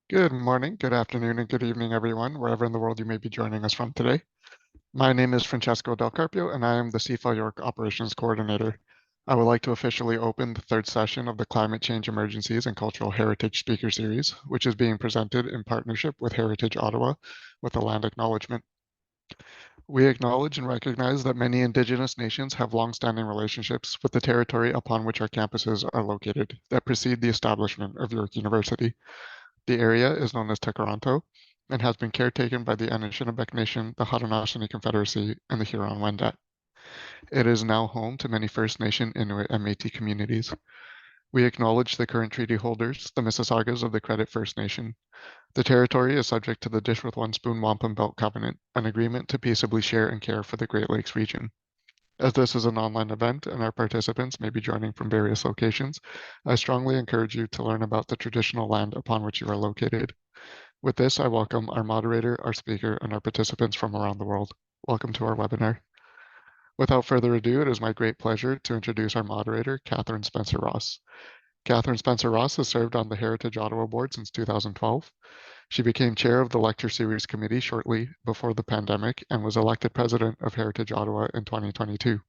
Good morning, good afternoon, and good evening, everyone, wherever in the world you may be joining us from today. My name is Francesco Del Carpio, and I am the CFA York Operations Coordinator. I would like to officially open the third session of the Climate Change Emergencies and Cultural Heritage Speaker Series, which is being presented in partnership with Heritage Ottawa with a land acknowledgement. We acknowledge and recognize that many Indigenous nations have long-standing relationships with the territory upon which our campuses are located that precede the establishment of York University. The area is known as Tekaronto and has been caretaken by the Anishinaabe Nation, the Haudenosaunee Confederacy, and the Huron-Wendat. It is now home to many First Nation, Inuit, and Métis communities. We acknowledge the current treaty holders, the Mississaugas of the Credit First Nation. The territory is subject to the Dish with One Spoon Wampum Belt Covenant, an agreement to peaceably share and care for the Great Lakes region. As this is an online event and our participants may be joining from various locations, I strongly encourage you to learn about the traditional land upon which you are located. With this, I welcome our moderator, our speaker, and our participants from around the world. Welcome to our webinar. Without further ado, it is my great pleasure to introduce our moderator, Catherine Spencer-Ross. Catherine Spencer-Ross has served on the Heritage Ottawa Board since 2012. She became chair of the Lecture Series Committee shortly before the pandemic and was elected president of Heritage Ottawa in 2022.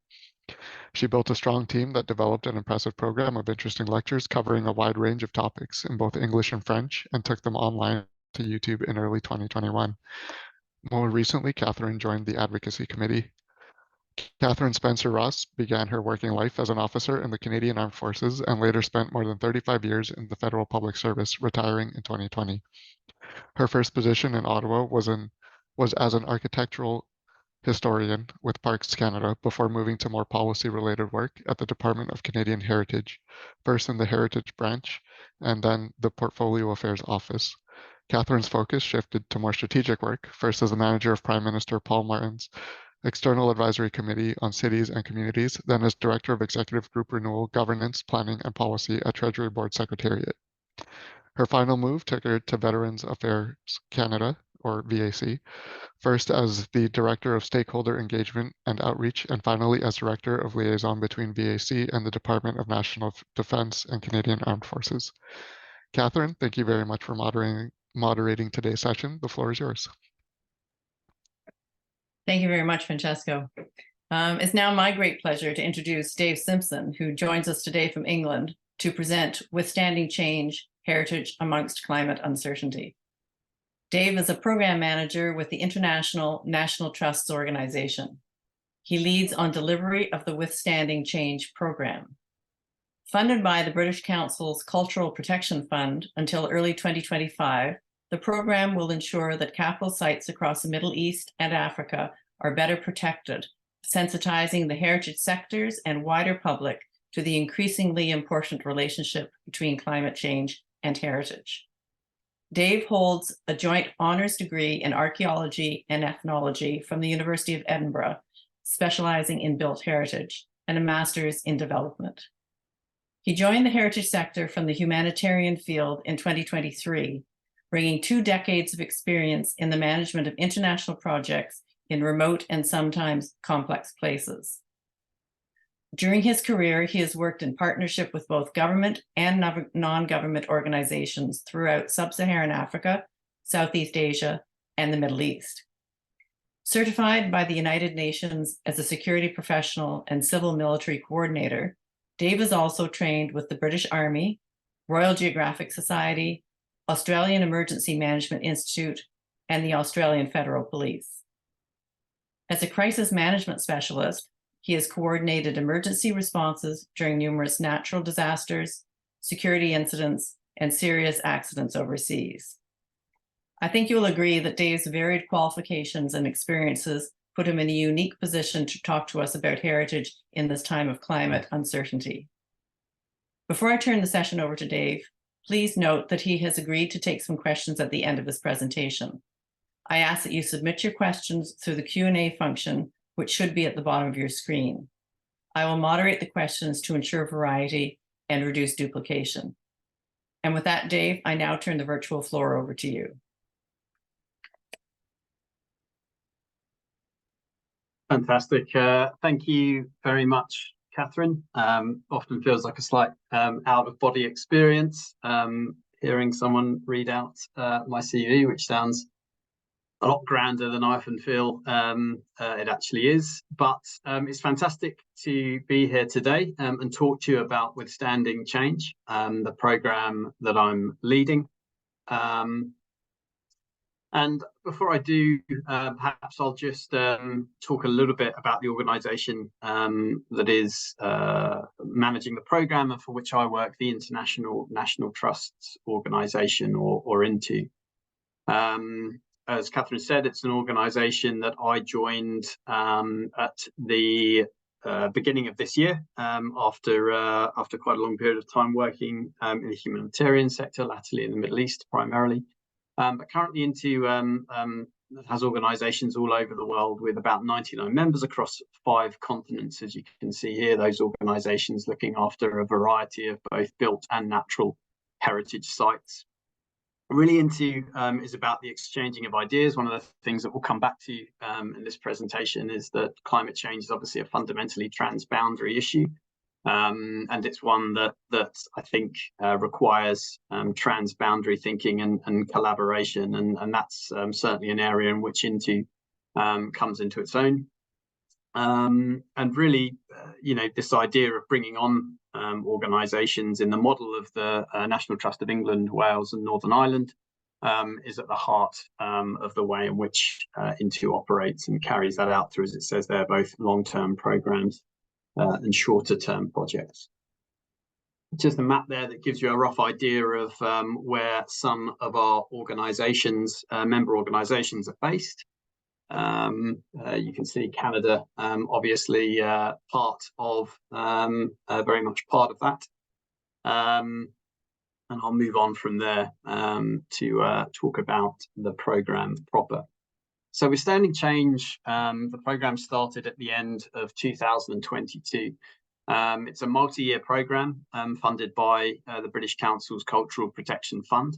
She built a strong team that developed an impressive program of interesting lectures covering a wide range of topics in both English and French and took them online to YouTube in early 2021. More recently, Catherine joined the Advocacy Committee. Catherine Spencer-Ross began her working life as an officer in the Canadian Armed Forces and later spent more than 35 years in the federal public service, retiring in 2020. Her first position in Ottawa was as an architectural historian with Parks Canada before moving to more policy-related work at the Department of Canadian Heritage, first in the Heritage Branch and then the Portfolio Affairs Office. Catherine's focus shifted to more strategic work, first as the manager of Prime Minister Paul Martin's External Advisory Committee on Cities and Communities, then as Director of Executive Group Renewal, Governance, Planning, and Policy at Treasury Board Secretariat. Her final move took her to Veterans Affairs Canada, or VAC, first as the Director of Stakeholder Engagement and Outreach, and finally as Director of Liaison between VAC and the Department of National Defence and Canadian Armed Forces. Catherine, thank you very much for moderating today's session. The floor is yours. Thank you very much, Francesco. It's now my great pleasure to introduce Dave Simpson, who joins us today from England to present Withstanding Change, Heritage Amongst Climate Uncertainty. Dave is a program manager with the International National Trusts Organization. He leads on delivery of the Withstanding Change program. Funded by the British Council's Cultural Protection Fund until early 2025, the program will ensure that capital sites across the Middle East and Africa are better protected, sensitizing the heritage sectors and wider public to the increasingly important relationship between climate change and heritage. Dave holds a joint honors degree in archaeology and ethnology from the University of Edinburgh, specializing in built heritage, and a master's in development. He joined the heritage sector from the humanitarian field in 2023, bringing 2 decades of experience in the management of international projects in remote and sometimes complex places. During his career, he has worked in partnership with both government and non-government organizations throughout sub-Saharan Africa, Southeast Asia, and the Middle East. Certified by the United Nations as a security professional and civil military coordinator, Dave is also trained with the British Army, Royal Geographic Society, Australian Emergency Management Institute, and the Australian Federal Police. As a crisis management specialist, he has coordinated emergency responses during numerous natural disasters, security incidents, and serious accidents overseas. I think you'll agree that Dave's varied qualifications and experiences put him in a unique position to talk to us about heritage in this time of climate uncertainty. Before I turn the session over to Dave, please note that he has agreed to take some questions at the end of his presentation. I ask that you submit your questions through the Q&A function, which should be at the bottom of your screen. I will moderate the questions to ensure variety and reduce duplication. And with that, Dave, I now turn the virtual floor over to you. Fantastic. Thank you very much, Catherine. Often feels like a slight out-of-body experience hearing someone read out my CV, which sounds a lot grander than I often feel it actually is. But it's fantastic to be here today and talk to you about Withstanding Change, the program that I'm leading. And before I do, perhaps I'll just talk a little bit about the organisation that is managing the programme and for which I work, the International National Trusts Organisation, or INTO. As Catherine said, it's an organisation that I joined at the beginning of this year after quite a long period of time working in the humanitarian sector, latterly in the Middle East primarily. But currently INTO has organisations all over the world with about 99 members across 5 continents, as you can see here. Those organisations looking after a variety of both built and natural heritage sites. Really INTO is about the exchanging of ideas. One of the things that we'll come back to in this presentation is that climate change is obviously a fundamentally transboundary issue. And it's one that I think requires transboundary thinking and collaboration, and that's certainly an area in which INTO comes into its own. And really, this idea of bringing on organisations in the model of the National Trust of England, Wales and Northern Ireland is at the heart of the way in which INTO operates and carries that out through, as it says there, both long-term programmes and shorter-term projects. Just a map there that gives you a rough idea of where some of our organisations, member organisations, are based. You can see Canada, obviously part of, very much part of that. And I'll move on from there to talk about the programme proper. So Withstanding Change, the programme started at the end of 2022. It's a multi-year programme funded by the British Council's Cultural Protection Fund.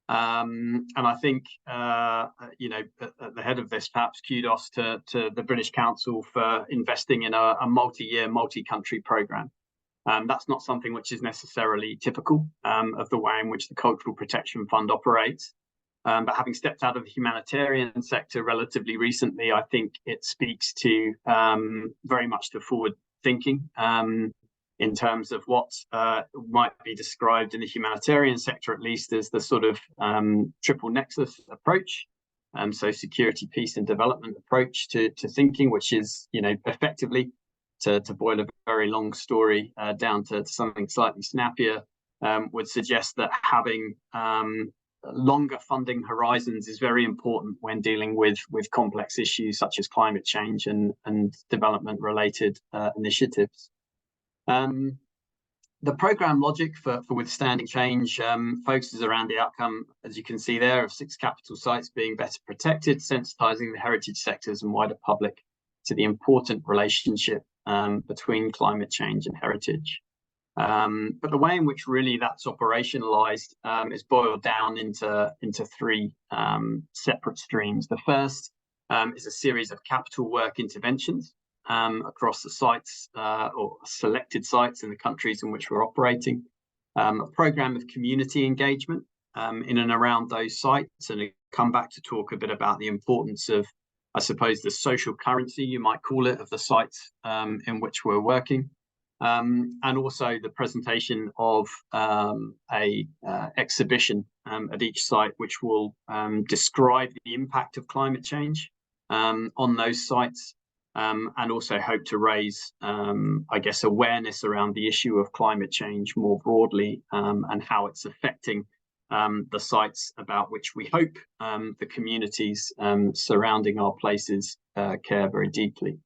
And I think, at the head of this, perhaps kudos to the British Council for investing in a multi-year, multi-country programme. That's not something which is necessarily typical of the way in which the Cultural Protection Fund operates. But having stepped out of the humanitarian sector relatively recently, I think it speaks to very much to forward thinking in terms of what might be described in the humanitarian sector, at least, as the sort of triple nexus approach. So security, peace and development approach to thinking, which is, effectively, to boil a very long story down to something slightly snappier, would suggest that having longer funding horizons is very important when dealing with complex issues such as climate change and development related initiatives. The programme logic for Withstanding Change focuses around the outcome, as you can see there, of 6 capital sites being better protected, sensitising the heritage sectors and wider public to the important relationship between climate change and heritage. But the way in which really that's operationalized is boiled down into 3 separate streams. The first is a series of capital work interventions across the sites or selected sites in the countries in which we're operating. A programme of community engagement in and around those sites, and I come back to talk a bit about the importance of, I suppose, the social currency, you might call it, of the sites in which we're working. And also the presentation of a exhibition at each site, which will describe the impact of climate change on those sites, and also hope to raise, I guess, awareness around the issue of climate change more broadly and how it's affecting the sites about which we hope the communities surrounding our places care very deeply.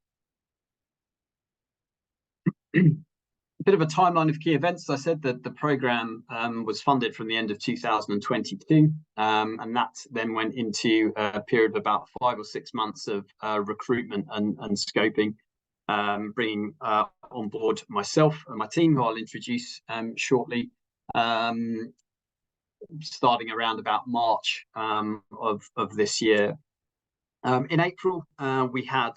A bit of a timeline of key events. As I said that the programme was funded from the end of 2022, and that then went into a period of about 5 or 6 months of recruitment and scoping, bringing on board myself and my team, who I'll introduce shortly, starting around about March of this year. In April, we had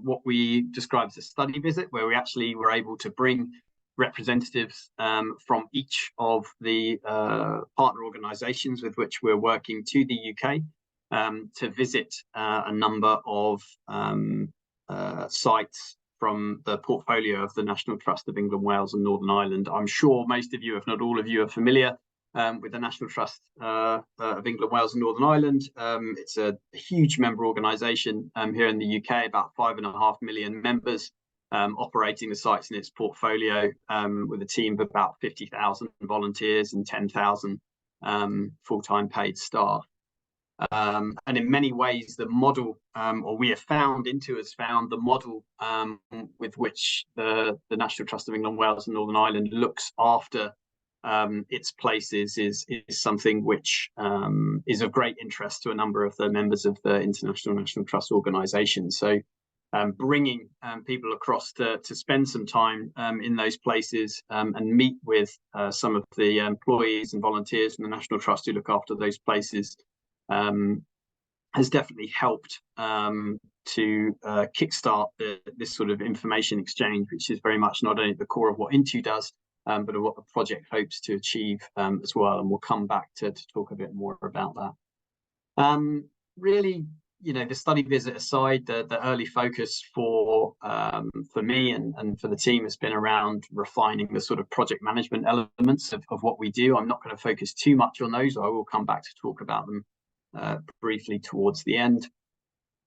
what we describe as a study visit, where we actually were able to bring representatives from each of the partner organisations with which we're working to the UK to visit a number of sites from the portfolio of the National Trust of England, Wales and Northern Ireland. I'm sure most of you, if not all of you, are familiar with the National Trust of England, Wales and Northern Ireland. It's a huge member organisation here in the UK, about 5.5 million members, operating the sites in its portfolio with a team of about 50,000 volunteers and 10,000 full-time paid staff. And in many ways, the model, or we have found the model with which the National Trust of England, Wales and Northern Ireland looks after its places is something which is of great interest to a number of the members of the International National Trust organisation. So bringing people across to spend some time in those places and meet with some of the employees and volunteers from the National Trust who look after those places has definitely helped to kickstart this sort of information exchange, which is very much not only at the core of what Intu does, but of what the project hopes to achieve as well. And we'll come back to talk a bit more about that. Really, you know, the study visit aside, the early focus for me and for the team has been around refining the sort of project management elements of what we do. I'm not going to focus too much on those. I will come back to talk about them briefly towards the end.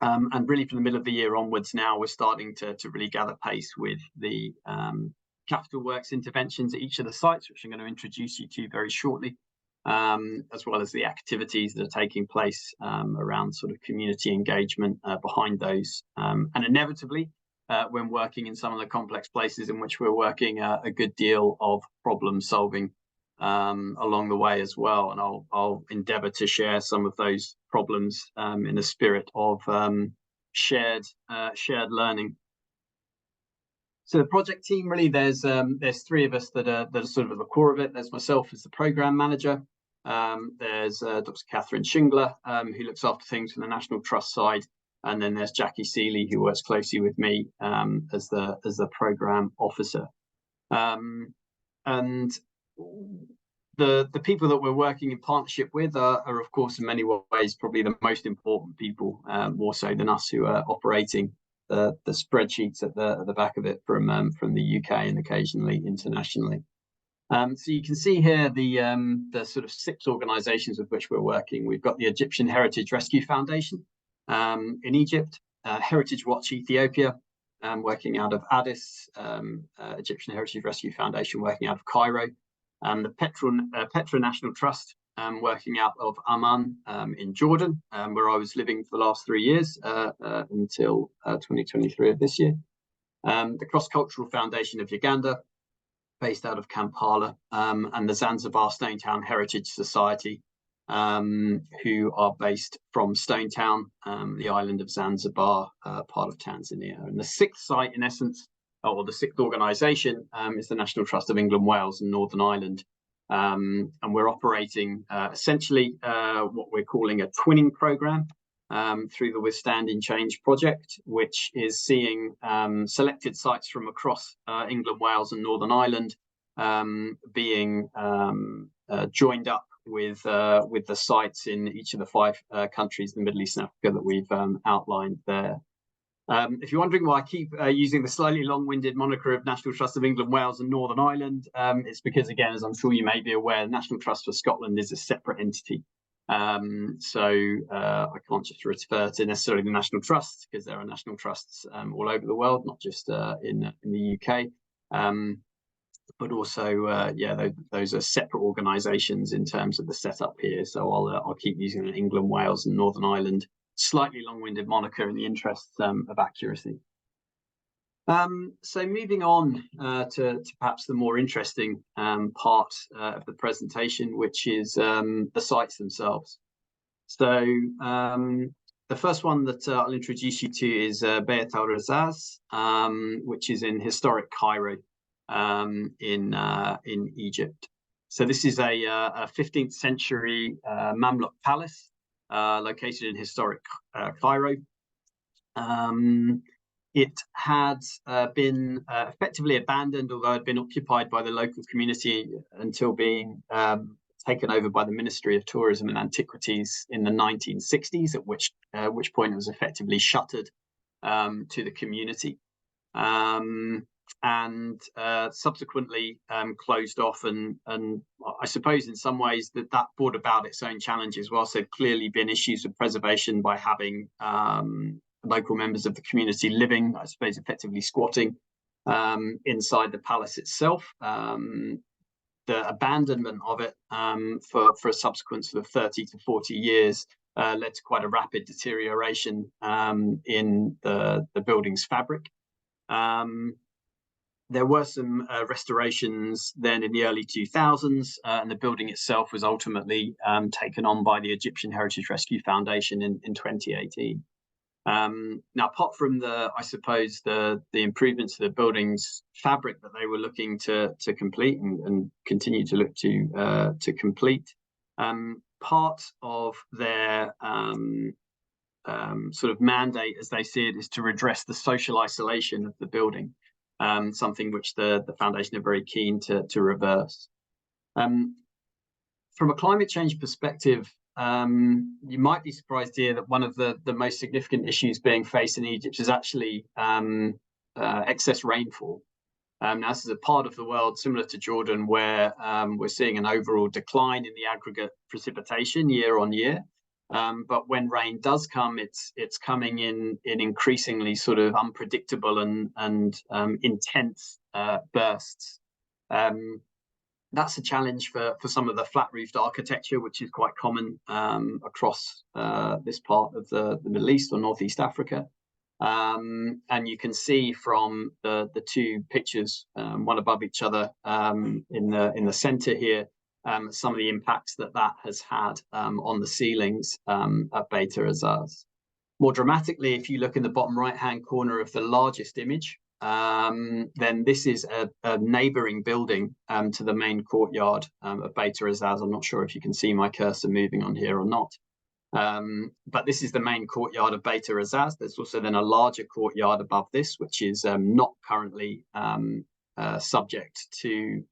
And really from the middle of the year onwards now, we're starting to really gather pace with the capital works interventions at each of the sites, which I'm going to introduce you to very shortly, as well as the activities that are taking place around sort of community engagement behind those. And inevitably, when working in some of the complex places in which we're working, a good deal of problem solving along the way as well. And I'll endeavour to share some of those problems in the spirit of shared learning. So the project team, really, there's three of us that are sort of at the core of it. There's myself as the programme manager. There's Dr. Catherine Shingler, who looks after things from the National Trust side, and then there's Jackie Seeley, who works closely with me as the programme officer. And the people that we're working in partnership with are of course in many ways probably the most important people, more so than us who are operating the spreadsheets at the back of it from the UK and occasionally internationally. So you can see here the sort of 6 organisations with which we're working. We've got the Egyptian Heritage Rescue Foundation in Egypt, Heritage Watch Ethiopia, working out of Addis, Egyptian Heritage Rescue Foundation working out of Cairo, the Petra National Trust working out of Amman in Jordan, where I was living for the last 3 years until 2023 of this year. The Cross Cultural Foundation of Uganda, based out of Kampala, and the Zanzibar Stonetown Heritage Society, who are based from Stonetown, the island of Zanzibar, part of Tanzania. And the 6th site, in essence, or the 6th organisation, is the National Trust of England, Wales and Northern Ireland. And we're operating essentially what we're calling a twinning programme through the Withstanding Change project, which is seeing selected sites from across England, Wales and Northern Ireland being joined up with the sites in each of the 5 countries in the Middle East and Africa that we've outlined there. If you're wondering why I keep using the slightly long-winded moniker of National Trust of England, Wales and Northern Ireland, it's because, again, as I'm sure you may be aware, the National Trust for Scotland is a separate entity. So I can't just refer to necessarily the National Trust, because there are national trusts all over the world, not just in the UK. But also, yeah, those are separate organisations in terms of the setup here. So I'll keep using the England, Wales and Northern Ireland slightly long-winded moniker in the interests of accuracy. So moving on to perhaps the more interesting part of the presentation, which is the sites themselves. So the first one that I'll introduce you to is Beit al-Razaz, which is in historic Cairo in Egypt. So this is a 15th century Mamluk palace located in historic Cairo. It had been effectively abandoned, although it had been occupied by the local community until being taken over by the Ministry of Tourism and Antiquities in the 1960s, at which point it was effectively shuttered to the community, and subsequently closed off. And I suppose in some ways that brought about its own challenges. Whilst there'd clearly been issues with preservation by having local members of the community living, I suppose, effectively squatting inside the palace itself. The abandonment of it for a subsequent sort of 30 to 40 years led to quite a rapid deterioration in the building's fabric. There were some restorations then in the early 2000s, and the building itself was ultimately taken on by the Egyptian Heritage Rescue Foundation in 2018. Now, apart from the improvements to the building's fabric that they were looking to complete and continue to look to complete, part of their sort of mandate, as they see it, is to redress the social isolation of the building, something which the foundation are very keen to reverse. From a climate change perspective, you might be surprised to hear that one of the most significant issues being faced in Egypt is actually excess rainfall. Now, this is a part of the world similar to Jordan where we're seeing an overall decline in the aggregate precipitation year on year. But when rain does come, it's coming in increasingly sort of unpredictable and intense bursts. That's a challenge for some of the flat-roofed architecture, which is quite common across this part of the Middle East or Northeast Africa. And you can see from the two pictures, one above each other, in the center here, some of the impacts that has had on the ceilings at Beit Azaz. More dramatically, if you look in the bottom right-hand corner of the largest image, then this is a neighboring building to the main courtyard of Beit Azaz. I'm not sure if you can see my cursor moving on here or not. But this is the main courtyard of Beit Azaz. There's also then a larger courtyard above this, which is not currently subject to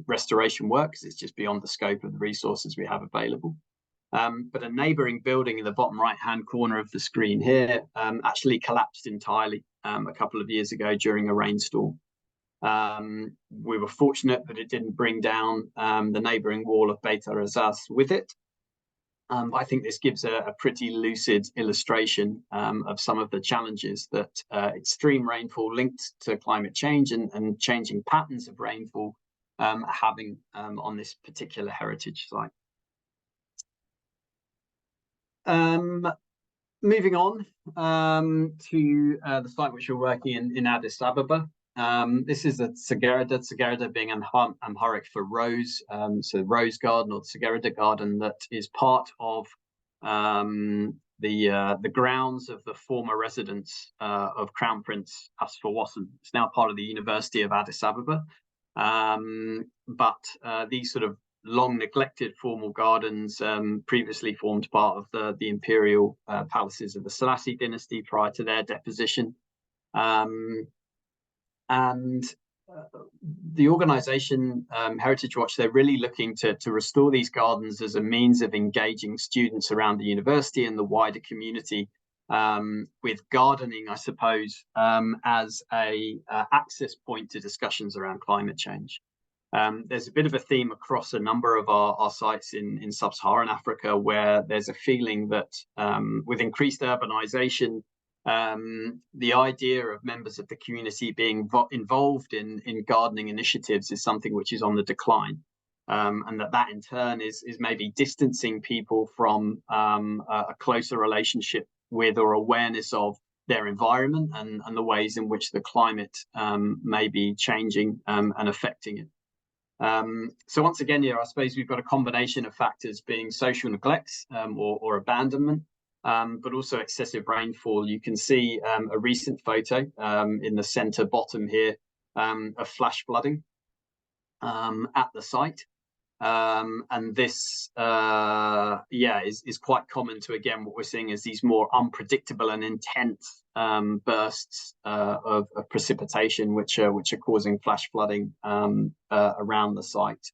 restoration work, because it's just beyond the scope of the resources we have available. But a neighboring building in the bottom right-hand corner of the screen here actually collapsed entirely a couple of years ago during a rainstorm. We were fortunate that it didn't bring down the neighboring wall of Beit Azaz with it. I think this gives a pretty lucid illustration of some of the challenges that extreme rainfall linked to climate change and changing patterns of rainfall are having on this particular heritage site. Moving on to the site which we're working in Addis Ababa. This is a Tsegerida being Amharic for rose, so rose garden or Tsegerida garden that is part of the grounds of the former residence of Crown Prince Asfawassen. It's now part of the University of Addis Ababa, but these sort of long neglected formal gardens previously formed part of the imperial palaces of the Selassie dynasty prior to their deposition. And the organization Heritage Watch, they're really looking to restore these gardens as a means of engaging students around the university and the wider community with gardening, I suppose, as a access point to discussions around climate change. There's a bit of a theme across a number of our sites in sub-Saharan Africa, where there's a feeling that with increased urbanization, the idea of members of the community being involved in gardening initiatives is something which is on the decline, and that in turn is maybe distancing people from a closer relationship with or awareness of their environment and the ways in which the climate may be changing and affecting it. So once again here, I suppose we've got a combination of factors being social neglect or abandonment, but also excessive rainfall. You can see a recent photo in the center bottom here of flash flooding at the site. And this, is quite common to, again, what we're seeing is these more unpredictable and intense bursts of precipitation, which are causing flash flooding around the site.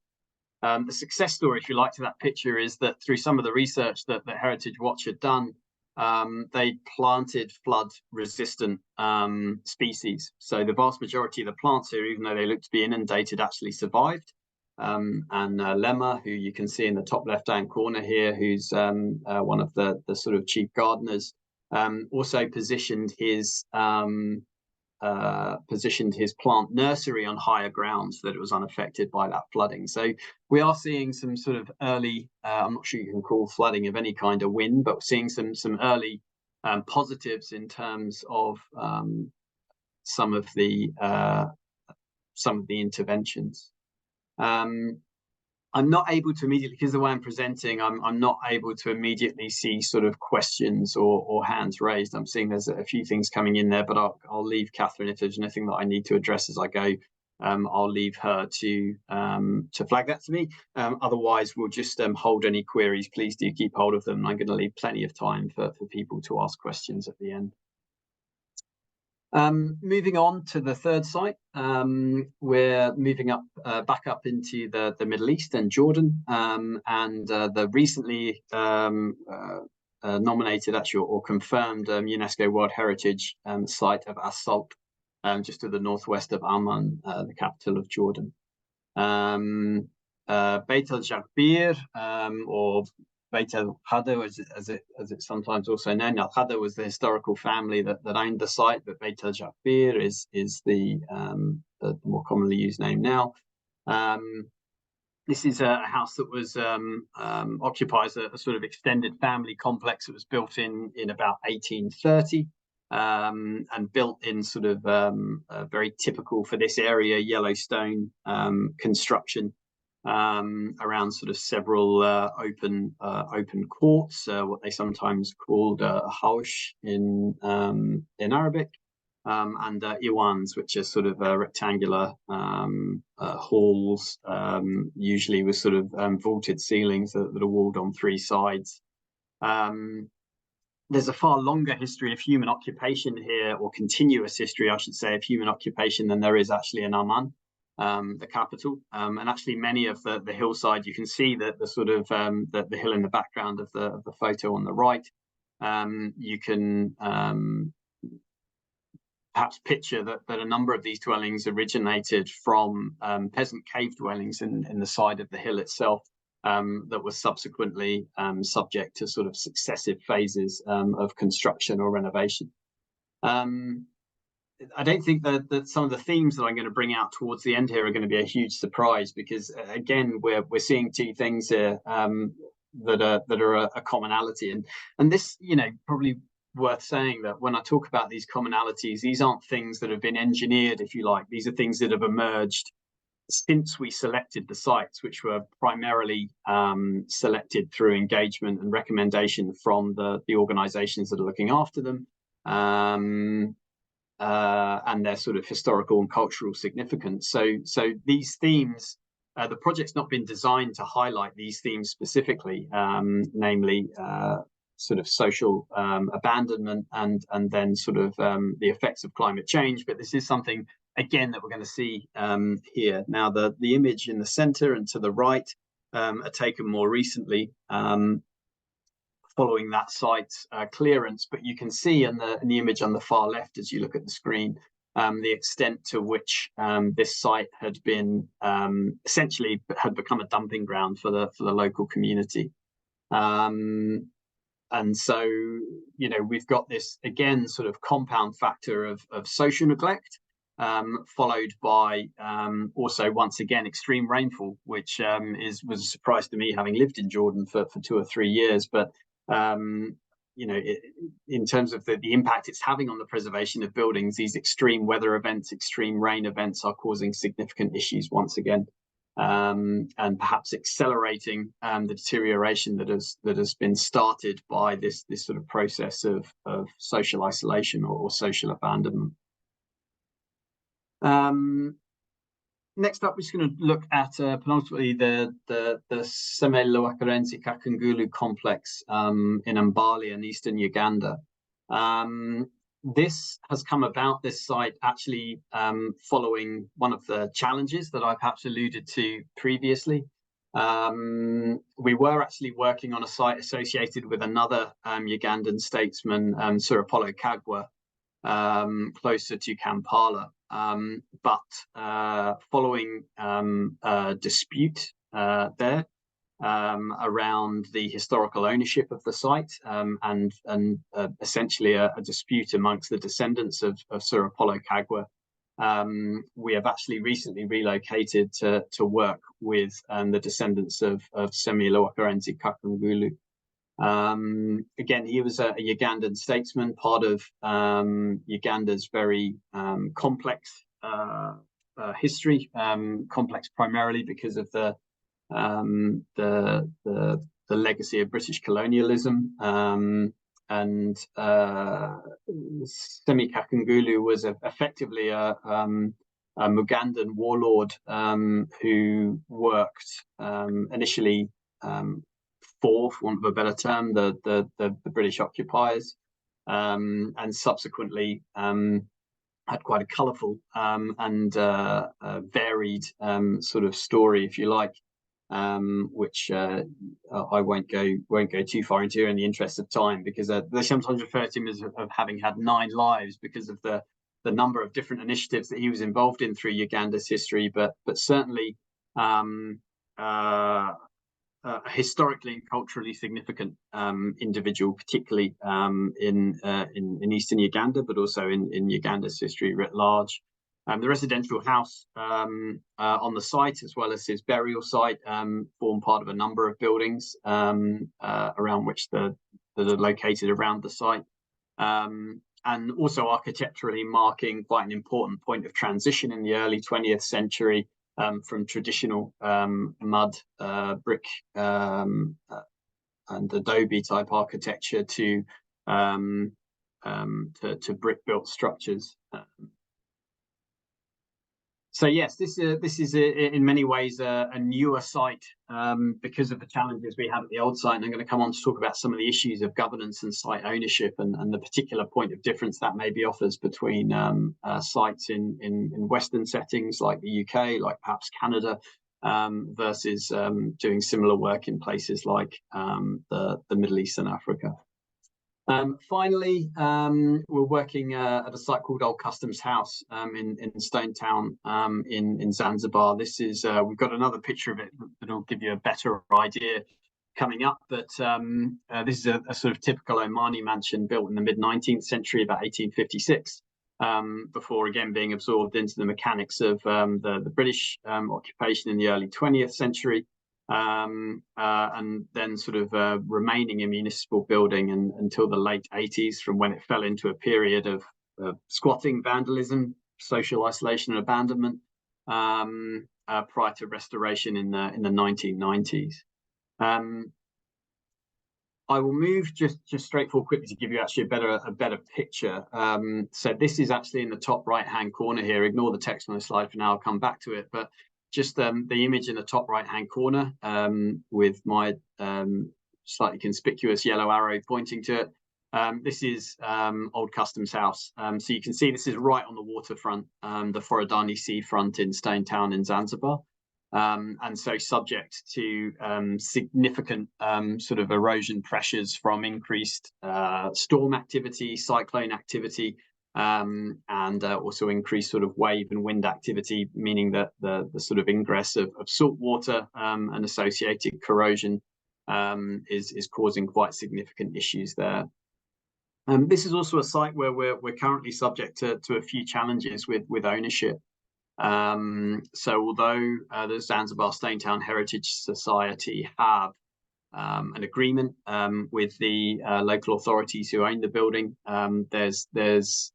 The success story, if you like, to that picture is that through some of the research that Heritage Watch had done, they planted flood-resistant species. So the vast majority of the plants here, even though they look to be inundated, actually survived. And Lemma, who you can see in the top left-hand corner here, who's one of the sort of chief gardeners, also positioned his plant nursery on higher ground so that it was unaffected by that flooding. So we are seeing some sort of early, I'm not sure you can call flooding of any kind of win, but we're seeing some early positives in terms of some of the interventions. I'm not able to immediately, because the way I'm presenting, I'm not able to immediately see sort of questions or hands raised. I'm seeing there's a few things coming in there, but I'll leave Catherine, if there's anything that I need to address as I go, I'll leave her to flag that to me. Otherwise, we'll just hold any queries. Please do keep hold of them. I'm going to leave plenty of time for people to ask questions at the end. Moving on to the third site, we're moving up back up into the Middle East and Jordan, and the recently nominated, actually, or confirmed UNESCO World Heritage site of As-Salt, just to the northwest of Amman, the capital of Jordan. Beit al-Jabir, or Beit al-Khadr, as it's sometimes also known. Al-Khadr was the historical family that owned the site, but Beit al-Jabir is the more commonly used name now. This is a house that was occupies a sort of extended family complex that was built in about 1830, and built in sort of very typical for this area Yellowstone construction. Around sort of several open courts, what they sometimes called haush in Arabic, and iwans, which are sort of rectangular halls, usually with sort of vaulted ceilings that are walled on three sides. There's a far longer history of human occupation here, or continuous history, I should say, of human occupation than there is actually in Amman, the capital, and actually many of the hillside, you can see that the sort of the hill in the background of the photo on the right. You can perhaps picture that a number of these dwellings originated from peasant cave dwellings in the side of the hill itself, that was subsequently subject to sort of successive phases of construction or renovation. I don't think that some of the themes that I'm going to bring out towards the end here are going to be a huge surprise, because again, we're seeing two things here that are a commonality, and this, probably worth saying that when I talk about these commonalities, these aren't things that have been engineered, if you like. These are things that have emerged since we selected the sites, which were primarily selected through engagement and recommendation from the organizations that are looking after them. And their sort of historical and cultural significance. So these themes, the project's not been designed to highlight these themes specifically, namely sort of social abandonment and then sort of the effects of climate change. But this is something, again, that we're going to see here. Now, the image in the center and to the right are taken more recently, following that site's clearance, but you can see in the image on the far left, as you look at the screen, the extent to which this site had been essentially had become a dumping ground for the local community. And so, we've got this, again, sort of compound factor of social neglect, followed by also, once again, extreme rainfall, which was a surprise to me, having lived in Jordan for 2 or 3 years. But in terms of the impact it's having on the preservation of buildings, these extreme weather events, extreme rain events are causing significant issues once again, and perhaps accelerating the deterioration that has been started by this sort of process of social isolation or social abandonment. next up, we're just going to look at penultimately the Semele-Wakarenzi Kakungulu complex in Mbali in eastern Uganda. This has come about, this site, actually following one of the challenges that I perhaps alluded to previously. We were actually working on a site associated with another Ugandan statesman, Surapolo Kagwa, closer to Kampala. But following a dispute there around the historical ownership of the site, and essentially a dispute amongst the descendants of Surapolo Kagwa, we have actually recently relocated to work with the descendants of Semele-Wakarenzi Kakungulu. Again, he was a Ugandan statesman, part of Uganda's very complex history, complex primarily because of the legacy of British colonialism. And Semi Kakungulu was effectively a Mugandan warlord who worked initially for want of a better term, the British occupiers, and subsequently had quite a colourful and varied sort of story, if you like, which I won't go too far into here in the interest of time, because they sometimes refer to him as of having had 9 lives because of the number of different initiatives that he was involved in through Uganda's history, but certainly historically and culturally significant individual, particularly in eastern Uganda, but also in Uganda's history writ large. The residential house on the site, as well as his burial site, form part of a number of buildings around which that are located around the site, and also architecturally marking quite an important point of transition in the early 20th century. From traditional mud, brick, and adobe type architecture to brick-built structures. So yes, this is in many ways a newer site because of the challenges we had at the old site, and I'm going to come on to talk about some of the issues of governance and site ownership, and the particular point of difference that maybe offers between sites in Western settings like the UK, like perhaps Canada, versus doing similar work in places like the Middle East and Africa. Finally, we're working at a site called Old Customs House in Stone Town in Zanzibar. This is we've got another picture of it that'll give you a better idea coming up, but this is a sort of typical Omani mansion built in the mid-19th century, about 1856, before again being absorbed into the mechanics of the British occupation in the early 20th century. And then sort of remaining a municipal building until the late 80s, from when it fell into a period of squatting, vandalism, social isolation and abandonment, prior to restoration in the 1990s. I will move just straight forward quickly to give you actually a better picture. So this is actually in the top right hand corner here. Ignore the text on the slide for now, I'll come back to it, but just the image in the top right hand corner with my slightly conspicuous yellow arrow pointing to it. This is Old Customs House. So you can see this is right on the waterfront, the Forodani seafront in Stone Town in Zanzibar. And so subject to significant sort of erosion pressures from increased storm activity, cyclone activity, and also increased sort of wave and wind activity, meaning that the sort of ingress of salt water and associated corrosion is causing quite significant issues there. This is also a site where we're currently subject to a few challenges with ownership. So although the Zanzibar Stone Town Heritage Society have an agreement with the local authorities who own the building, there's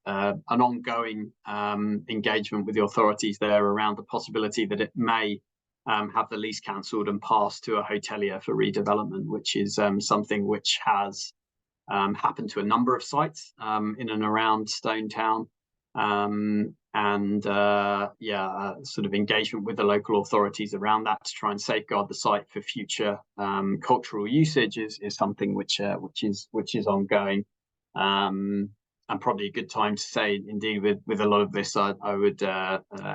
an ongoing engagement with the authorities there around the possibility that it may have the lease cancelled and passed to a hotelier for redevelopment, which is something which has happened to a number of sites in and around Stone Town. sort of engagement with the local authorities around that to try and safeguard the site for future cultural usage is something which is ongoing. And probably a good time to say, indeed, with a lot of this, I would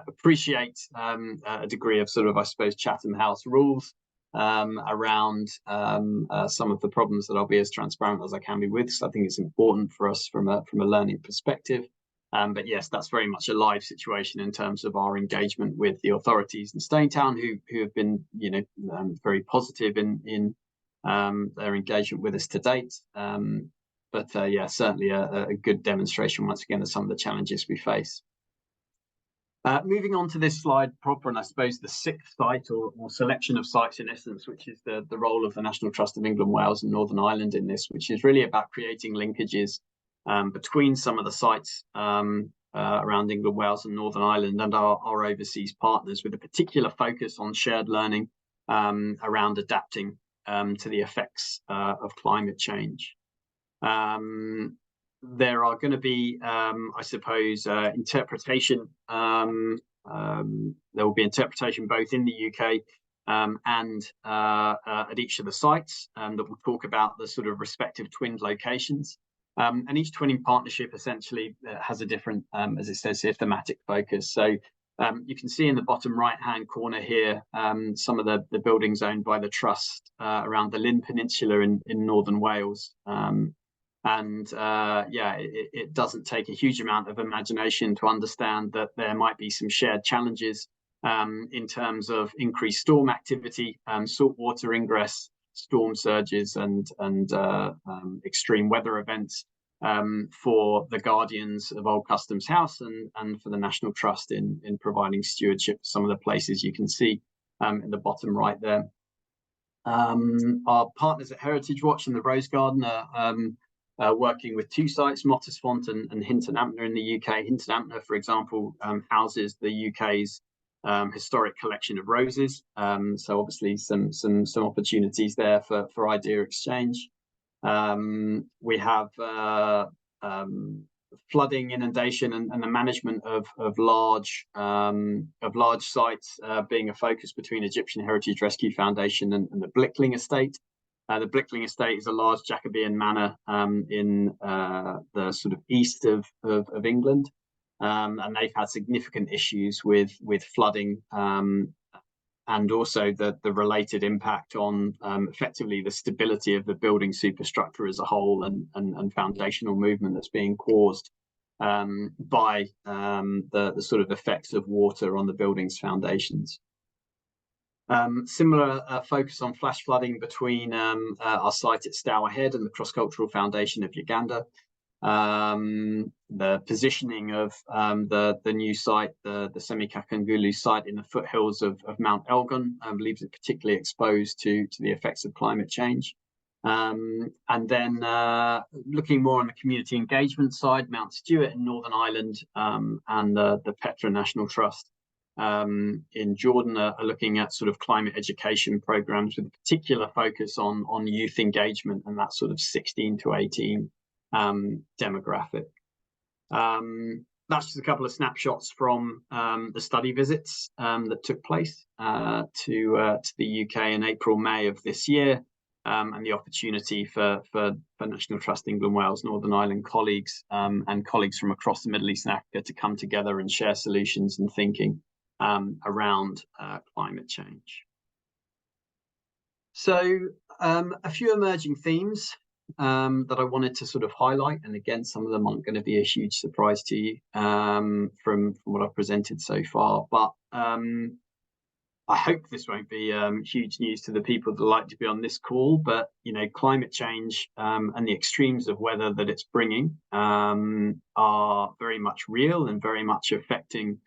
appreciate a degree of sort of, I suppose, Chatham House rules around some of the problems that I'll be as transparent as I can be with, because I think it's important for us from a learning perspective. But yes, that's very much a live situation in terms of our engagement with the authorities in Staintown, who have been, very positive in their engagement with us to date. Certainly a good demonstration once again of some of the challenges we face. Moving on to this slide proper, and I suppose the sixth site or selection of sites in essence, which is the role of the National Trust of England, Wales and Northern Ireland in this, which is really about creating linkages between some of the sites around England, Wales and Northern Ireland and our overseas partners, with a particular focus on shared learning around adapting to the effects of climate change. There are going to be, I suppose, interpretation. There will be interpretation both in the UK and at each of the sites that will talk about the sort of respective twinned locations. And each twinning partnership essentially has a different, as it says here, thematic focus. So you can see in the bottom right-hand corner here some of the buildings owned by the Trust around the Lynn Peninsula in northern Wales. It doesn't take a huge amount of imagination to understand that there might be some shared challenges in terms of increased storm activity, saltwater ingress, storm surges and extreme weather events for the guardians of Old Customs House and for the National Trust in providing stewardship for some of the places you can see in the bottom right there. Our partners at Heritage Watch and the Rose Garden are working with two sites, Mottisfont and Hinton Ampner in the UK. Hinton Ampner, for example, houses the UK's historic collection of roses. So obviously some opportunities there for idea exchange. We have flooding, inundation, and the management of large sites being a focus between Egyptian Heritage Rescue Foundation and the Blickling Estate. The Blickling Estate is a large Jacobean manor in the sort of east of England, and they've had significant issues with flooding and also the related impact on effectively the stability of the building superstructure as a whole and foundational movement that's being caused by the sort of effects of water on the building's foundations. Similar focus on flash flooding between our site at Stour Head and the Cross-Cultural Foundation of Uganda. The positioning of the new site, the Semikakungulu site in the foothills of Mount Elgon, leaves it particularly exposed to the effects of climate change. And then looking more on the community engagement side, Mount Stewart in Northern Ireland and the Petra National Trust in Jordan are looking at sort of climate education programs with a particular focus on youth engagement and that sort of 16 to 18 demographic. That's just a couple of snapshots from the study visits that took place to the UK in April, May of this year, and the opportunity for National Trust England, Wales, Northern Ireland colleagues and colleagues from across the Middle East and Africa to come together and share solutions and thinking around climate change. So a few emerging themes that I wanted to sort of highlight, and again, some of them aren't going to be a huge surprise to you from what I've presented so far, but I hope this won't be huge news to the people that like to be on this call, but climate change and the extremes of weather that it's bringing are very much real and very much affecting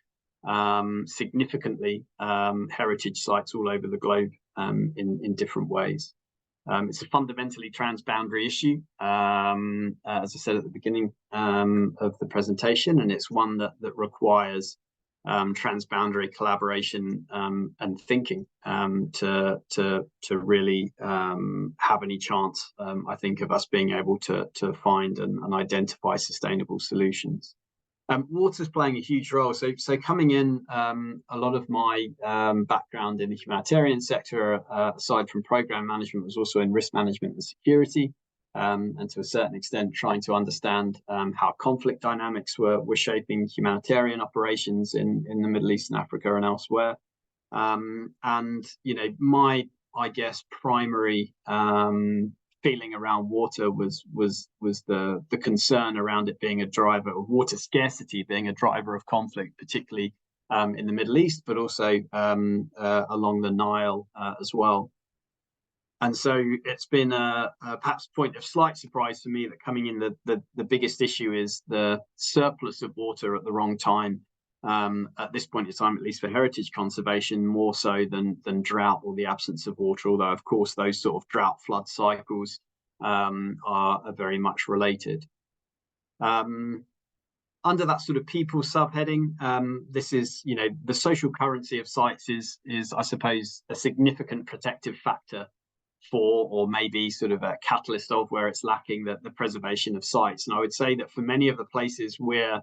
significantly heritage sites all over the globe in different ways. It's a fundamentally transboundary issue, as I said at the beginning of the presentation, and it's one that requires transboundary collaboration and thinking to really have any chance, I think, of us being able to find and identify sustainable solutions. Water's playing a huge role. So coming in, a lot of my background in the humanitarian sector, aside from program management, was also in risk management and security, and to a certain extent trying to understand how conflict dynamics were shaping humanitarian operations in the Middle East and Africa and elsewhere. And my, I guess, primary feeling around water was the concern around it being a driver of water scarcity, being a driver of conflict, particularly in the Middle East, but also along the Nile as well. And so it's been a perhaps point of slight surprise for me that coming in, the biggest issue is the surplus of water at the wrong time. At this point in time, at least for heritage conservation, more so than drought or the absence of water, although of course those sort of drought flood cycles are very much related. Under that sort of people subheading, this is, the social currency of sites is I suppose a significant protective factor for, or maybe sort of a catalyst of, where it's lacking, the preservation of sites. And I would say that for many of the places we're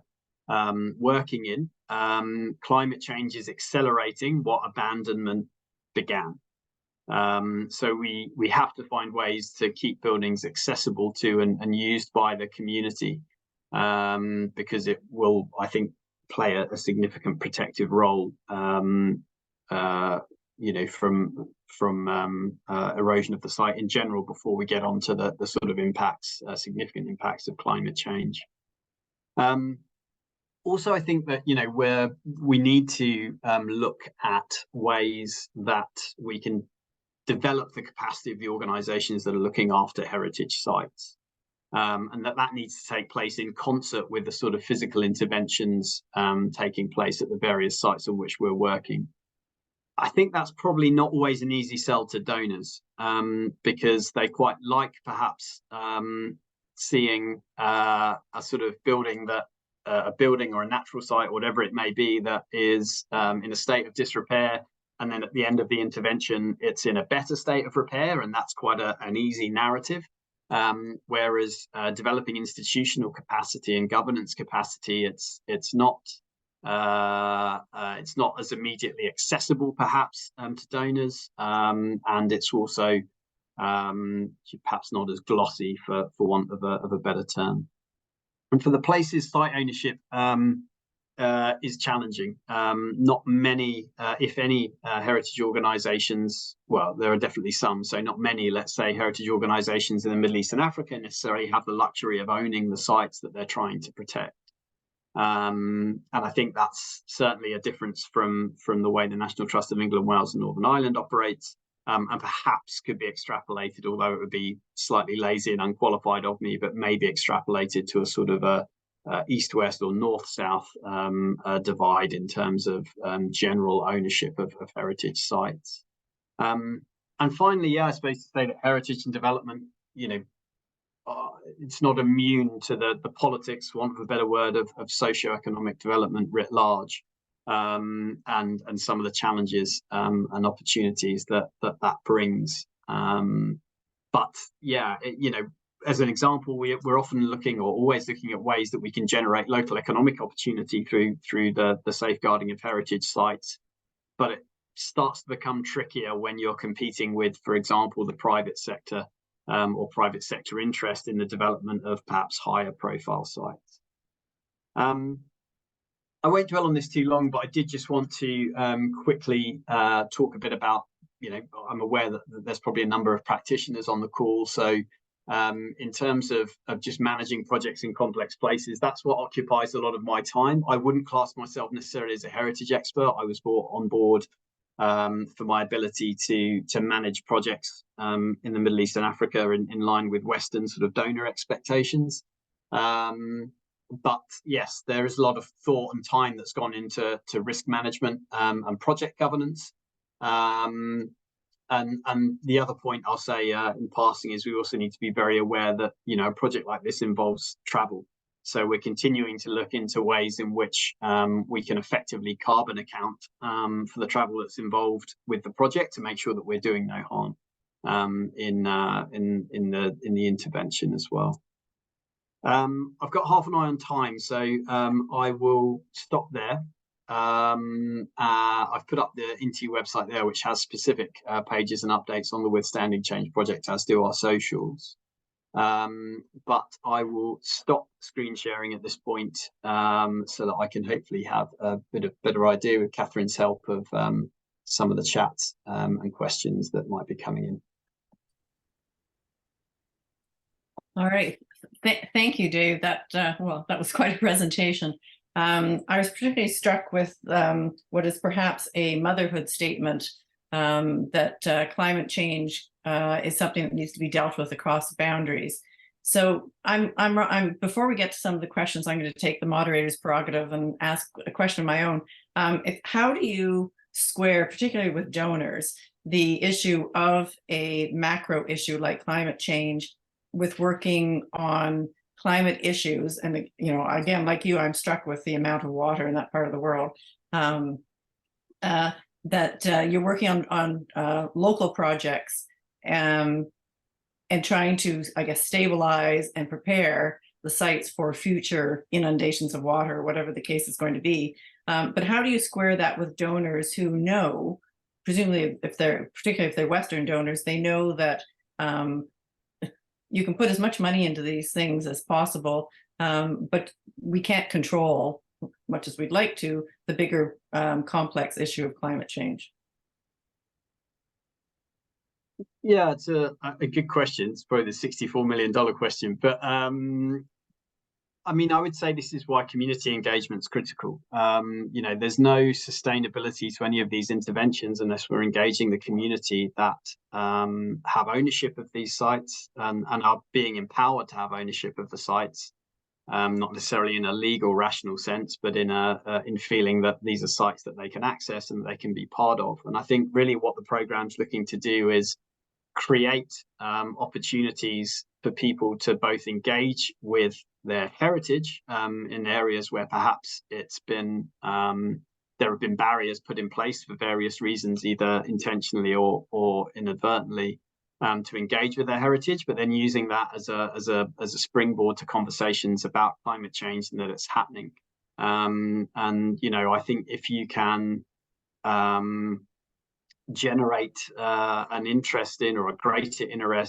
working in, climate change is accelerating what abandonment began. So we have to find ways to keep buildings accessible to and used by the community, because it will, I think, play a significant protective role, from erosion of the site in general, before we get on to the sort of impacts, significant impacts of climate change. Also, I think that we need to look at ways that we can develop the capacity of the organisations that are looking after heritage sites, and that needs to take place in concert with the sort of physical interventions taking place at the various sites on which we're working. I think that's probably not always an easy sell to donors, because they quite like perhaps seeing a sort of building that a building or a natural site, whatever it may be, that is in a state of disrepair, and then at the end of the intervention it's in a better state of repair, and that's quite an easy narrative. Whereas developing institutional capacity and governance capacity, it's not as immediately accessible perhaps to donors, and it's also perhaps not as glossy, for want of a better term. And for the places, site ownership is challenging. Not many, if any, heritage organisations, well, there are definitely some, so not many, let's say, heritage organisations in the Middle East and Africa necessarily have the luxury of owning the sites that they're trying to protect. And I think that's certainly a difference from the way the National Trust of England, Wales and Northern Ireland operates, and perhaps could be extrapolated, although it would be slightly lazy and unqualified of me, but maybe extrapolated to a sort of a east-west or north-south divide in terms of general ownership of heritage sites. And finally, I suppose to say that heritage and development, it's not immune to the politics, for want of a better word, of socio-economic development writ large, and some of the challenges and opportunities that brings. But yeah, as an example, we're often looking, or always looking, at ways that we can generate local economic opportunity through the safeguarding of heritage sites. But it starts to become trickier when you're competing with, for example, the private sector, or private sector interest in the development of perhaps higher profile sites. I won't dwell on this too long, but I did just want to quickly talk a bit about, I'm aware that there's probably a number of practitioners on the call. So in terms of just managing projects in complex places, that's what occupies a lot of my time. I wouldn't class myself necessarily as a heritage expert. I was brought on board for my ability to manage projects in the Middle East and Africa in line with Western sort of donor expectations. But yes, there is a lot of thought and time that's gone into risk management and project governance. And the other point I'll say in passing is we also need to be very aware that a project like this involves travel. So we're continuing to look into ways in which we can effectively carbon account for the travel that's involved with the project, to make sure that we're doing no harm in the intervention as well. I've got half an eye on time, so I will stop there. I've put up the Inti website there, which has specific pages and updates on the Withstanding Change project, as do our socials. But I will stop screen sharing at this point, so that I can hopefully have a better idea, with Catherine's help, of some of the chats and questions that might be coming in. All right. Thank you, Dave. That was quite a presentation. I was particularly struck with what is perhaps a motherhood statement, that climate change is something that needs to be dealt with across boundaries. So I'm before we get to some of the questions, I'm going to take the moderator's prerogative and ask a question of my own. How do you square, particularly with donors, the issue of a macro issue like climate change with working on climate issues? And, you know, again, like you, I'm struck with the amount of water in that part of the world. That you're working on local projects and trying to, I guess, stabilize and prepare the sites for future inundations of water, whatever the case is going to be. But how do you square that with donors who know, presumably particularly if they're Western donors, they know that you can put as much money into these things as possible, but we can't control, much as we'd like to, the bigger complex issue of climate change? Yeah, it's a good question. It's probably the $64 million question, but I mean, I would say this is why community engagement is critical. You know, there's no sustainability to any of these interventions unless we're engaging the community that have ownership of these sites and are being empowered to have ownership of the sites. Not necessarily in a legal, rational sense, but in feeling that these are sites that they can access and they can be part of. And I think really what the program's looking to do is create opportunities for people to both engage with their heritage in areas where perhaps it's been there have been barriers put in place for various reasons, either intentionally or inadvertently, to engage with their heritage, but then using that as a springboard to conversations about climate change and that it's happening. And you know, I think if you can generate an interest in, or a greater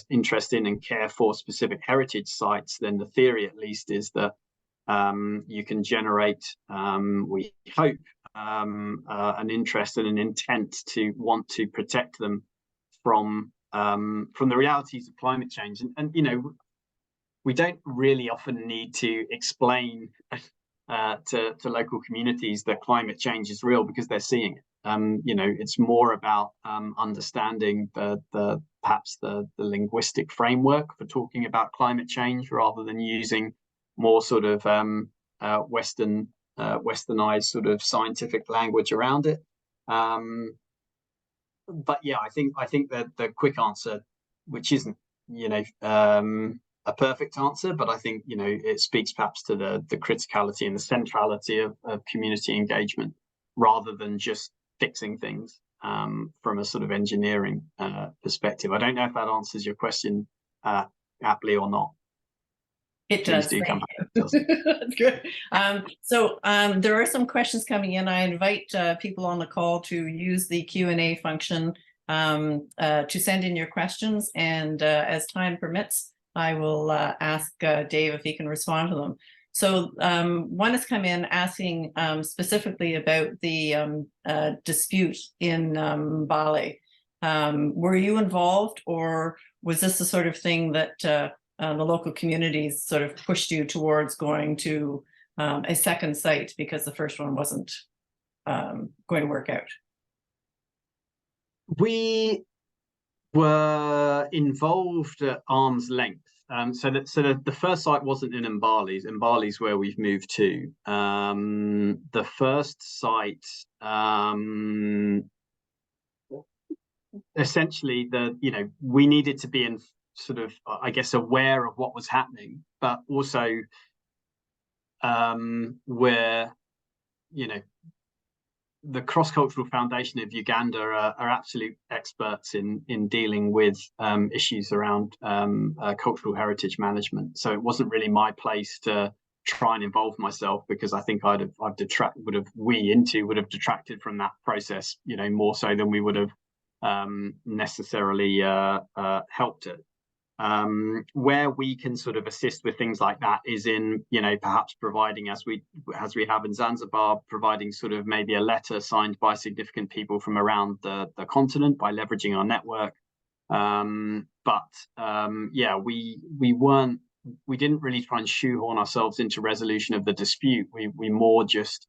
interest in and care for specific heritage sites, then the theory at least is that you can generate, we hope, an interest and an intent to want to protect them from the realities of climate change. And you know, we don't really often need to explain to local communities that climate change is real, because they're seeing it. You know, it's more about understanding perhaps the linguistic framework for talking about climate change, rather than using more sort of westernized sort of scientific language around it. But yeah, I think that the quick answer, which isn't, you know, a perfect answer, but I think, you know, it speaks perhaps to the criticality and the centrality of community engagement, rather than just fixing things from a sort of engineering perspective. I don't know if that answers your question aptly or not. It does. Please do come back. That's good. So there are some questions coming in. I invite people on the call to use the Q&A function to send in your questions, and as time permits, I will ask Dave if he can respond to them. So one has come in asking specifically about the dispute in Bali. Were you involved, or was this the sort of thing that the local communities sort of pushed you towards going to a second site because the first one wasn't going to work out? We were involved at arm's length. So the first site wasn't in Mbali's. Mbali's where we've moved to. The first site, essentially, we needed to be in sort of, I guess, aware of what was happening, but also where, you know, the Cross-Cultural Foundation of Uganda are absolute experts in dealing with issues around cultural heritage management. So it wasn't really my place to try and involve myself, because I think would have detracted from that process, you know, more so than we would have necessarily helped it. Where we can sort of assist with things like that is in, you know, perhaps providing, as we have in Zanzibar, providing sort of maybe a letter signed by significant people from around the continent by leveraging our network. Yeah, we didn't really try and shoehorn ourselves into resolution of the dispute. We more just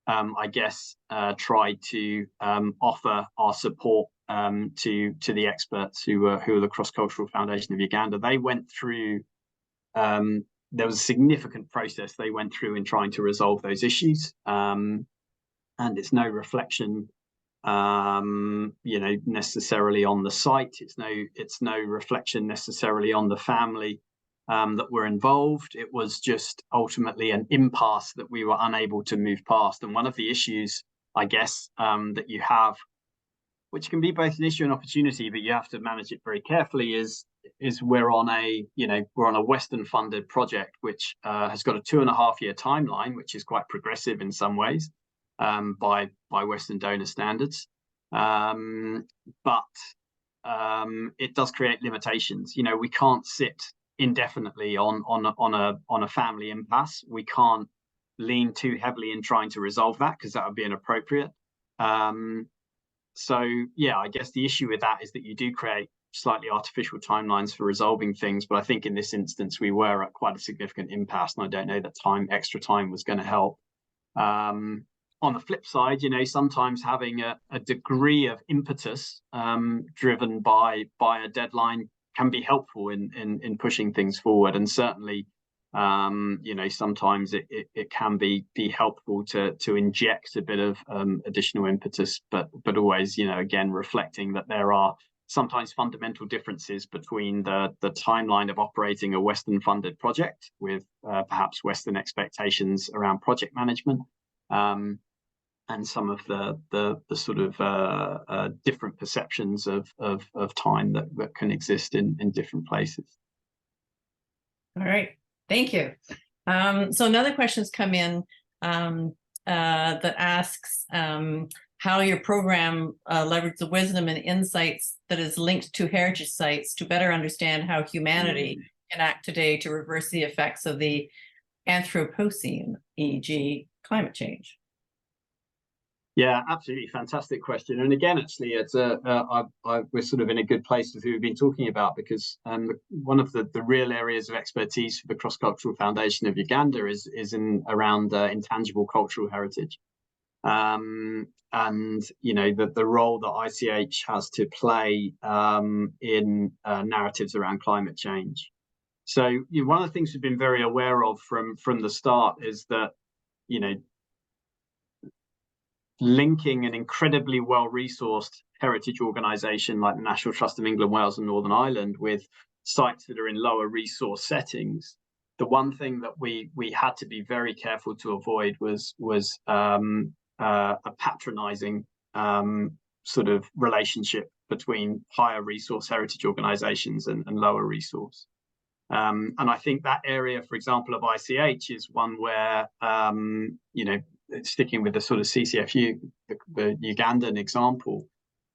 I guess tried to offer our support to the experts who are the Cross-Cultural Foundation of Uganda. They went through there was a significant process they went through in trying to resolve those issues, and it's no reflection you know, necessarily on the site. It's no reflection necessarily on the family that were involved. It was just ultimately an impasse that we were unable to move past. And one of the issues, I guess, that you have, which can be both an issue and opportunity, but you have to manage it very carefully, is we're on a Western funded project which has got a 2.5-year timeline, which is quite progressive in some ways by Western donor standards, but it does create limitations. You know, we can't sit indefinitely on a family impasse. We can't lean too heavily in trying to resolve that, because that would be inappropriate. So yeah, I guess the issue with that is that you do create slightly artificial timelines for resolving things. But I think in this instance we were at quite a significant impasse, and I don't know that extra time was going to help. On the flip side, you know, sometimes having a degree of impetus driven by a deadline can be helpful in pushing things forward. And certainly, you know, sometimes it can be helpful to inject a bit of additional impetus, but always, you know, again, reflecting that there are sometimes fundamental differences between the timeline of operating a Western funded project with perhaps Western expectations around project management, and some of the sort of different perceptions of time that can exist in different places. All right, thank you. So another question's come in that asks how your program leverages the wisdom and insights that is linked to heritage sites to better understand how humanity can act today to reverse the effects of the Anthropocene, e.g. climate change. Yeah, absolutely fantastic question. And again, actually, it's we're sort of in a good place with who we've been talking about, because one of the real areas of expertise for the Cross-Cultural Foundation of Uganda is around intangible cultural heritage, and you know, the role that ICH has to play in narratives around climate change. So you know, one of the things we've been very aware of from the start is that, you know, linking an incredibly well-resourced heritage organisation like the National Trust of England, Wales and Northern Ireland with sites that are in lower resource settings, the one thing that we had to be very careful to avoid was a patronising sort of relationship between higher resource heritage organisations and lower resource. And I think that area, for example, of ICH is one where, you know, sticking with the sort of CCFU, the Ugandan example,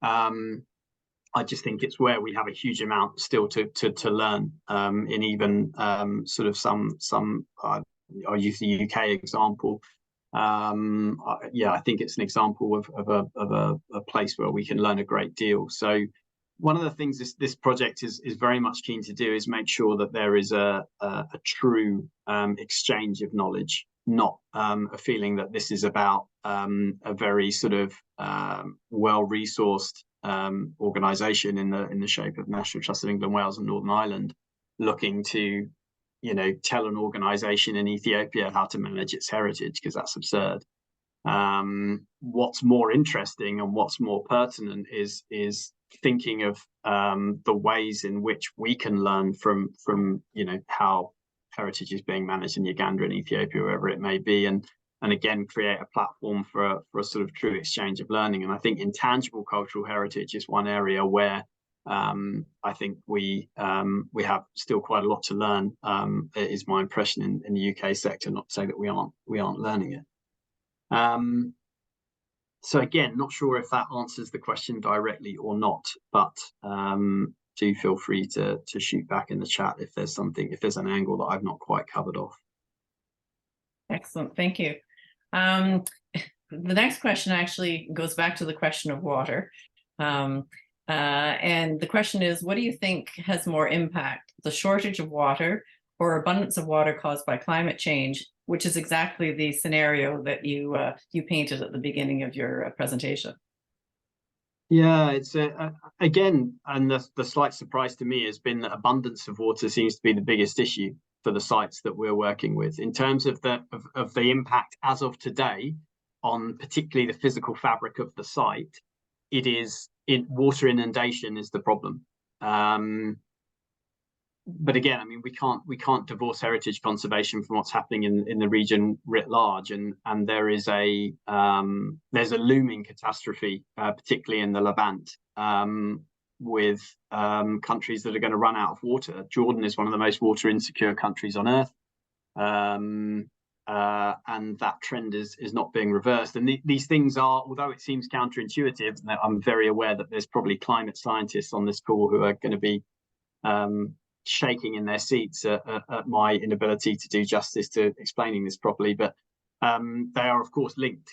I just think it's where we have a huge amount still to learn in even sort of some I'll use the UK example. Yeah, I think it's an example of a place where we can learn a great deal. So one of the things this project is very much keen to do is make sure that there is a true exchange of knowledge, not a feeling that this is about a very sort of well-resourced organisation in the shape of National Trust of England, Wales and Northern Ireland looking to, you know, tell an organisation in Ethiopia how to manage its heritage, because that's absurd. What's more interesting and what's more pertinent is thinking of the ways in which we can learn from you know, how heritage is being managed in Uganda and Ethiopia, wherever it may be, and and again create a platform for a sort of true exchange of learning. And I think intangible cultural heritage is one area where I think we have still quite a lot to learn. It is my impression in the UK sector, not to say that we aren't learning it. So again, not sure if that answers the question directly or not, but do feel free to shoot back in the chat if there's an angle that I've not quite covered off. Excellent, thank you. The next question actually goes back to the question of water. And the question is, what do you think has more impact, the shortage of water or abundance of water caused by climate change, which is exactly the scenario that you painted at the beginning of your presentation? Yeah, it's again, and the slight surprise to me has been that abundance of water seems to be the biggest issue for the sites that we're working with in terms of the impact as of today on particularly the physical fabric of the site. Water inundation is the problem. But again, I mean, we can't divorce heritage conservation from what's happening in the region writ large, and there's a looming catastrophe, particularly in the Levant, with countries that are going to run out of water. Jordan is one of the most water insecure countries on earth, and that trend is not being reversed. And these things are, although it seems counterintuitive, I'm very aware that there's probably climate scientists on this call who are going to be shaking in their seats at my inability to do justice to explaining this properly, but they are of course linked.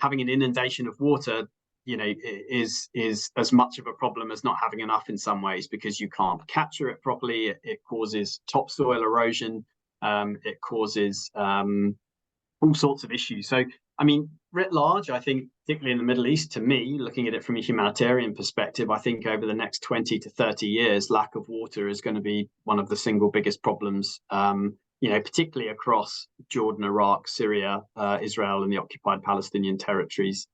Having an inundation of water, is as much of a problem as not having enough in some ways, because you can't capture it properly. It causes topsoil erosion. It causes all sorts of issues. So, I mean, writ large, I think, particularly in the Middle East, to me, looking at it from a humanitarian perspective, I think over the next 20 to 30 years, lack of water is going to be one of the single biggest problems, particularly across Jordan, Iraq, Syria, Israel, and the occupied Palestinian territories.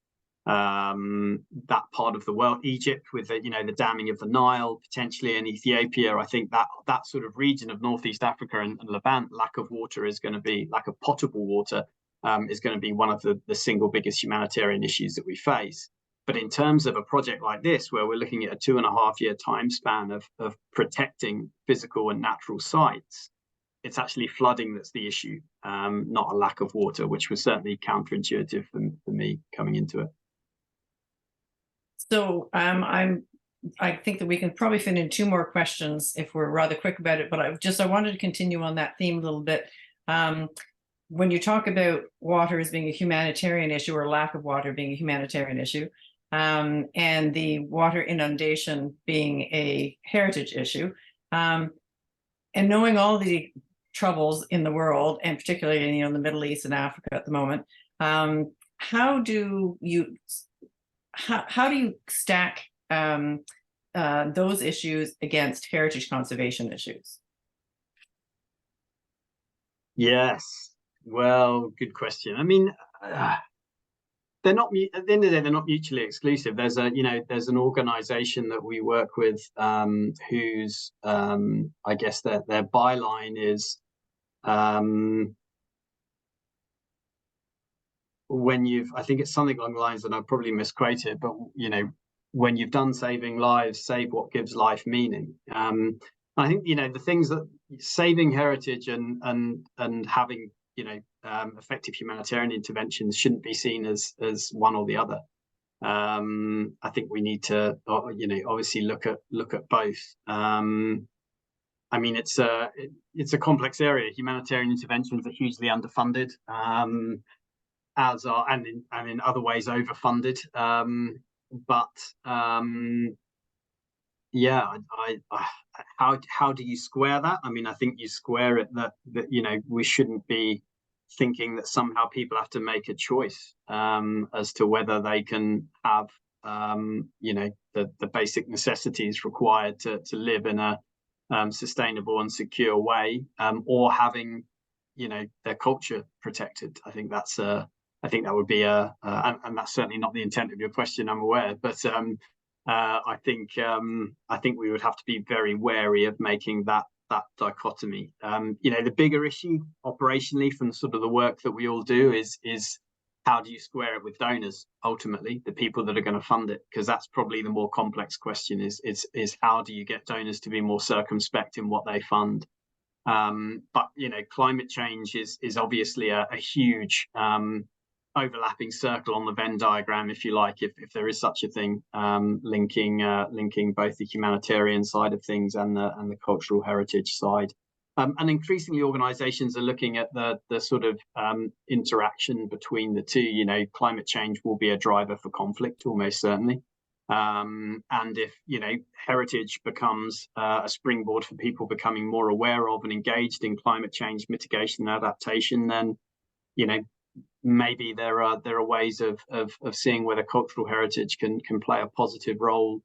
That part of the world, Egypt, with the damming of the Nile, potentially in Ethiopia. I think that sort of region of Northeast Africa and Levant, lack of potable water is going to be one of the single biggest humanitarian issues that we face. But in terms of a project like this, where we're looking at a 2.5-year time span of protecting physical and natural sites, it's actually flooding that's the issue, not a lack of water, which was certainly counterintuitive for me coming into it. So I think that we can probably fit in 2 more questions if we're rather quick about it, but I wanted to continue on that theme a little bit. When you talk about water as being a humanitarian issue, or lack of water being a humanitarian issue, and the water inundation being a heritage issue, and knowing all the troubles in the world, and particularly in the Middle East and Africa at the moment, how do you stack those issues against heritage conservation issues? Yes. Well, good question. I mean, they're not, at the end of the day, they're not mutually exclusive. There's an organization that we work with, whose I guess their byline is I think it's something along the lines, and I'll probably misquote it, but when you've done saving lives, save what gives life meaning. I think the things that saving heritage and having effective humanitarian interventions shouldn't be seen as one or the other. I think we need to obviously look at both. I mean, it's a complex area. Humanitarian interventions are hugely underfunded, as are and in other ways overfunded. How do you square that? I mean, I think you square it that we shouldn't be thinking that somehow people have to make a choice as to whether they can have the basic necessities required to live in a sustainable and secure way, or having their culture protected. I think that would be and that's certainly not the intent of your question, I'm aware, but I think we would have to be very wary of making that that dichotomy. The bigger issue operationally from sort of the work that we all do is how do you square it with donors, ultimately, the people that are going to fund it? Because that's probably the more complex question is how do you get donors to be more circumspect in what they fund? But climate change is obviously a huge overlapping circle on the Venn diagram, if you like, if there is such a thing, linking both the humanitarian side of things and the cultural heritage side. And increasingly, organisations are looking at the sort of interaction between the two. Climate change will be a driver for conflict, almost certainly. And if heritage becomes a springboard for people becoming more aware of and engaged in climate change mitigation and adaptation, then maybe there are ways of seeing whether cultural heritage can play a positive role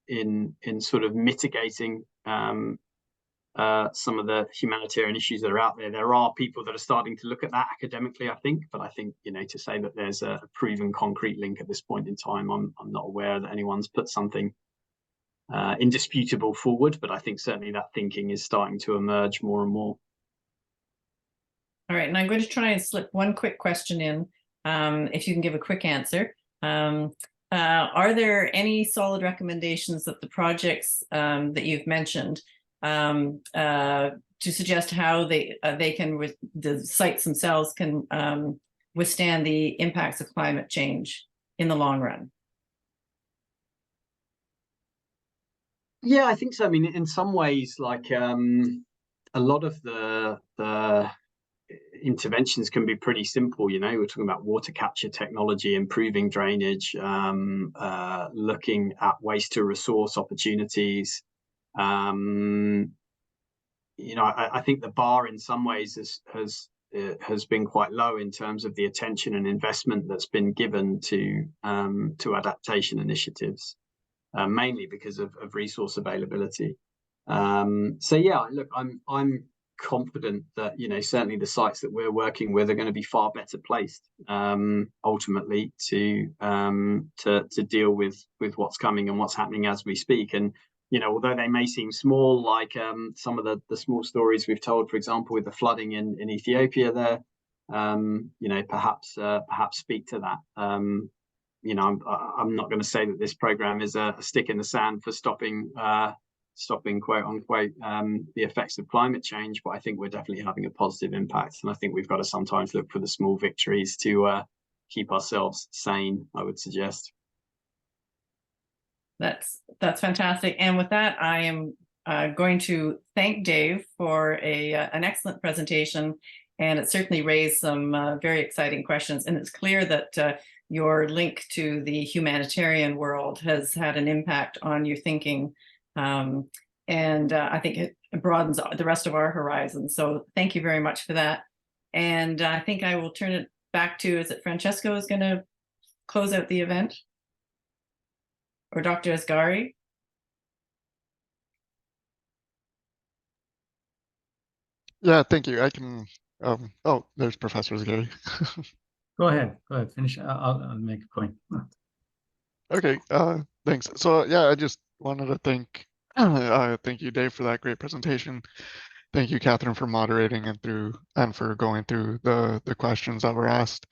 in sort of mitigating some of the humanitarian issues that are out there. There are people that are starting to look at that academically, I think, but I think to say that there's a proven concrete link at this point in time, I'm not aware that anyone's put something indisputable forward, but I think certainly that thinking is starting to emerge more and more. All right, and I'm going to try and slip one quick question in, if you can give a quick answer. Are there any solid recommendations that the projects that you've mentioned to suggest how they can, the sites themselves can withstand the impacts of climate change in the long run? Yeah, I think so. I mean, in some ways, like a lot of the interventions can be pretty simple. We're talking about water capture technology, improving drainage, looking at waste to resource opportunities. I think the bar in some ways has been quite low in terms of the attention and investment that's been given to adaptation initiatives, mainly because of resource availability. So yeah, look, I'm confident that certainly the sites that we're working with are going to be far better placed ultimately to deal with what's coming and what's happening as we speak. And although they may seem small, like some of the small stories we've told, for example, with the flooding in Ethiopia there, perhaps speak to that. I'm not going to say that this program is a stick in the sand for stopping quote unquote the effects of climate change, but I think we're definitely having a positive impact, and I think we've got to sometimes look for the small victories to keep ourselves sane, I would suggest. That's fantastic. And with that, I am going to thank Dave for an excellent presentation, and it certainly raised some very exciting questions. And it's clear that your link to the humanitarian world has had an impact on your thinking. And I think it broadens the rest of our horizon. So thank you very much for that. And I think I will turn it back to, is it Francesco is going to close out the event? Or Dr. Asghari? Yeah, thank you. I can, oh, there's Professor Asghari. Go ahead, finish. I'll make a point. Okay, thanks. So yeah, I just wanted to thank you, Dave, for that great presentation. Thank you, Catherine, for moderating and for going through the questions that were asked.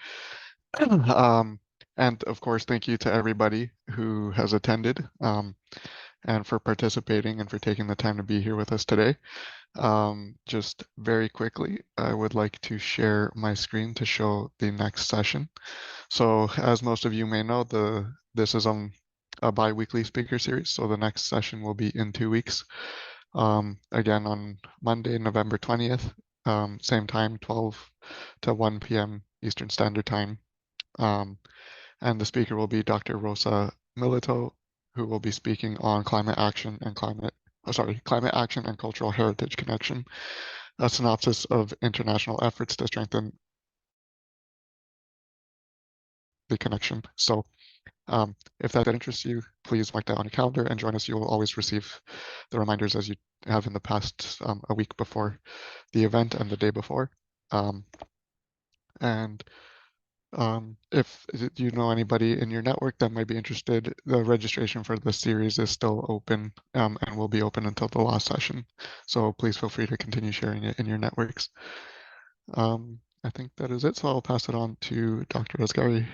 And of course, thank you to everybody who has attended and for participating and for taking the time to be here with us today. Just very quickly, I would like to share my screen to show the next session. So as most of you may know, this is a bi-weekly speaker series. So the next session will be in 2 weeks. Again, on Monday, November 20th, same time, 12 to 1 p.m. Eastern Standard Time. And the speaker will be Dr. Rosa Milito, who will be speaking on climate action and climate action and cultural heritage connection, a synopsis of international efforts to strengthen the connection. So if that interests you, please mark that on your calendar and join us. You will always receive the reminders as you have in the past, a week before the event and the day before. And If you know anybody in your network that might be interested, the registration for the series is still open and will be open until the last session. So please feel free to continue sharing it in your networks. I think that is it, so I'll pass it on to Dr. Asghari.